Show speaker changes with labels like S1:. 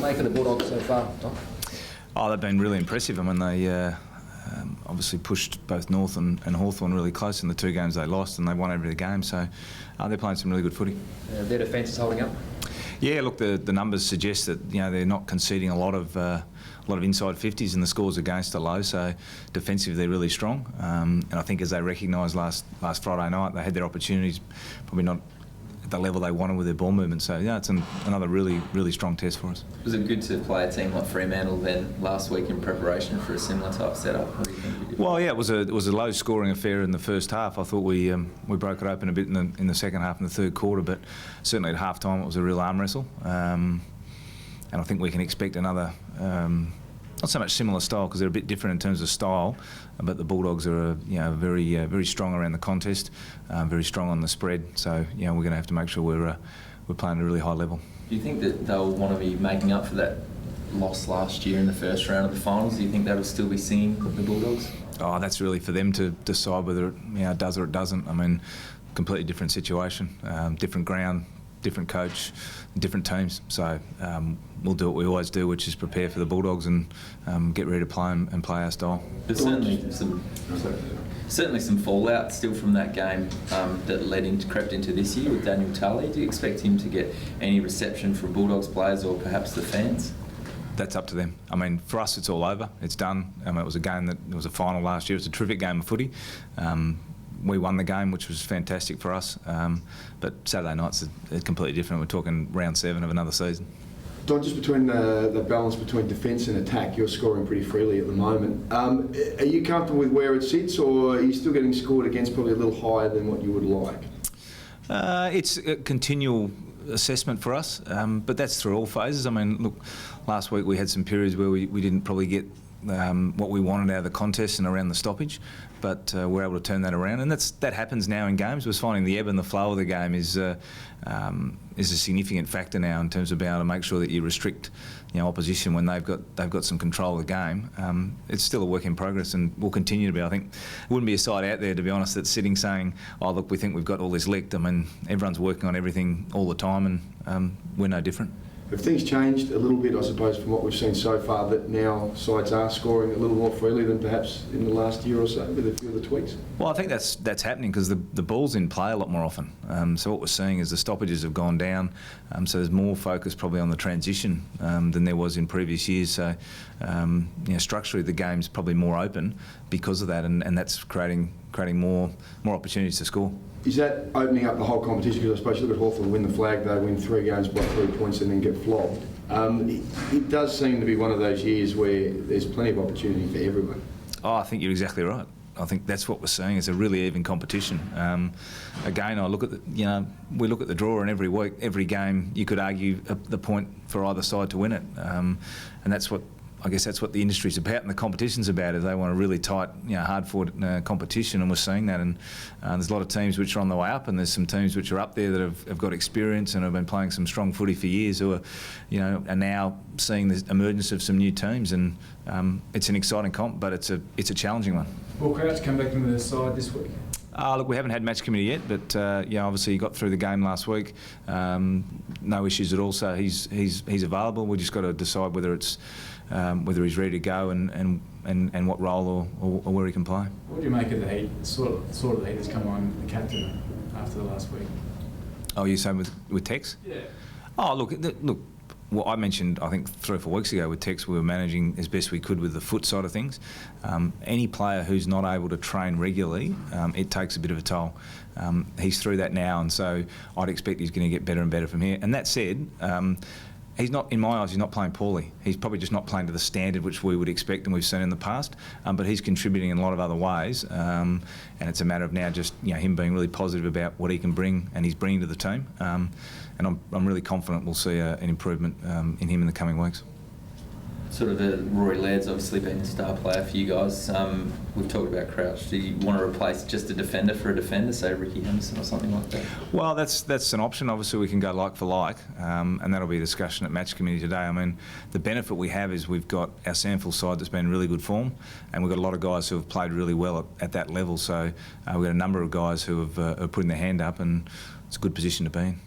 S1: make of the Bulldogs so far, Tom?
S2: Oh, they've been really impressive. I mean, they obviously pushed both North and Hawthorn really close in the 2 games they lost, and they won every game. So they're playing some really good footy.
S1: Their defence is holding up.
S2: Yeah, look, the numbers suggest that they're not conceding a lot of inside 50s, and the scores against are low. So defensively they're really strong. And I think as they recognised last Friday night, they had their opportunities, probably not at the level they wanted with their ball movement. So yeah, it's another really strong test for us.
S3: Was it good to play a team like Fremantle then last week in preparation for a similar type setup? What do you think?
S2: Well, yeah, it was a low scoring affair in the first half. I thought we broke it open a bit in the second half and the third quarter, but certainly at half time it was a real arm wrestle. And I think we can expect another. Not so much similar style because they're a bit different in terms of style, but the Bulldogs are very strong around the contest, very strong on the spread. So we're going to have to make sure we're playing at a really high level.
S3: Do you think that they'll want to be making up for that loss last year in the first round of the finals? Do you think that'll still be seen the Bulldogs?
S2: Oh, that's really for them to decide whether it does or it doesn't. I mean, completely different situation, different ground, different coach, different teams. So we'll do what we always do, which is prepare for the Bulldogs and get ready to play and play our style.
S3: There's certainly some fallout still from that game that crept into this year with Daniel Talia. Do you expect him to get any reception from Bulldogs players or perhaps the fans?
S2: That's up to them. I mean, for us, it's all over. It's done. It was a game it was a final last year. It was a terrific game of footy. We won the game, which was fantastic for us. But Saturday night's completely different. We're talking round 7 of another season.
S4: Don, just between the balance between defence and attack, you're scoring pretty freely at the moment. Are you comfortable with where it sits, or are you still getting scored against probably a little higher than what you would like?
S2: It's a continual assessment for us, but that's through all phases. I mean, look, last week we had some periods where we didn't probably get what we wanted out of the contest and around the stoppage, but we're able to turn that around, and that happens now in games. We're finding the ebb and the flow of the game is a significant factor now in terms of being able to make sure that you restrict opposition when they've got some control of the game. It's still a work in progress and will continue to be. I think it wouldn't be a side out there, to be honest, that's sitting saying, oh look, we think we've got all this licked. I mean, everyone's working on everything all the time, and we're no different.
S4: Have things changed a little bit, I suppose, from what we've seen so far, that now sides are scoring a little more freely than perhaps in the last year or so, with a few of the tweaks?
S2: Well, I think that's happening because the ball's in play a lot more often. So what we're seeing is the stoppages have gone down, so there's more focus probably on the transition than there was in previous years. So structurally the game's probably more open because of that, and that's creating more opportunities to score.
S4: Is that opening up the whole competition? Because I suppose you look at Hawthorn win the flag, they win 3 games by 3 points and then get flogged. It does seem to be one of those years where there's plenty of opportunity for everyone.
S2: Oh, I think you're exactly right. I think that's what we're seeing. It's a really even competition. Again, I look at we look at the draw, and every week, every game, you could argue the point for either side to win it, and that's what. I guess that's what the industry's about and the competition's about, is they want a really tight, hard-fought competition, and we're seeing that. And there's a lot of teams which are on the way up, and there's some teams which are up there that have got experience and have been playing some strong footy for years, who are now seeing the emergence of some new teams. And it's an exciting comp, but it's a challenging one.
S5: Will Crouch come back into the side this week?
S2: Look, we haven't had match committee yet, but obviously he got through the game last week. No issues at all, so he's available. We just got to decide whether he's ready to go and what role or where he can play.
S5: What do you make of the heat? Sort of the heat that's come on the captain after the last week? Oh,
S2: you saying with Tex?
S5: Yeah.
S2: Oh, look. Well, I mentioned, I think 3 or 4 weeks ago with Tex, we were managing as best we could with the foot side of things. Any player who's not able to train regularly, it takes a bit of a toll. He's through that now, and so I'd expect he's going to get better and better from here. And that said, he's not, in my eyes, he's not playing poorly. He's probably just not playing to the standard which we would expect and we've seen in the past. But he's contributing in a lot of other ways, and it's a matter of now just him being really positive about what he can bring and he's bringing to the team. And I'm really confident we'll see an improvement in him in the coming weeks.
S3: Sort of Rory Laird's obviously been a star player for you guys. We've talked about Crouch. Do you want to replace just a defender for a defender, say Ricky Henderson or something like that? Well,
S2: that's an option. Obviously, we can go like for like, and that'll be a discussion at match committee today. I mean, the benefit we have is we've got our Sandful side that's been in really good form, and we've got a lot of guys who have played really well at that level. So we've got a number of guys who have put in their hand up, and it's a good position to be in.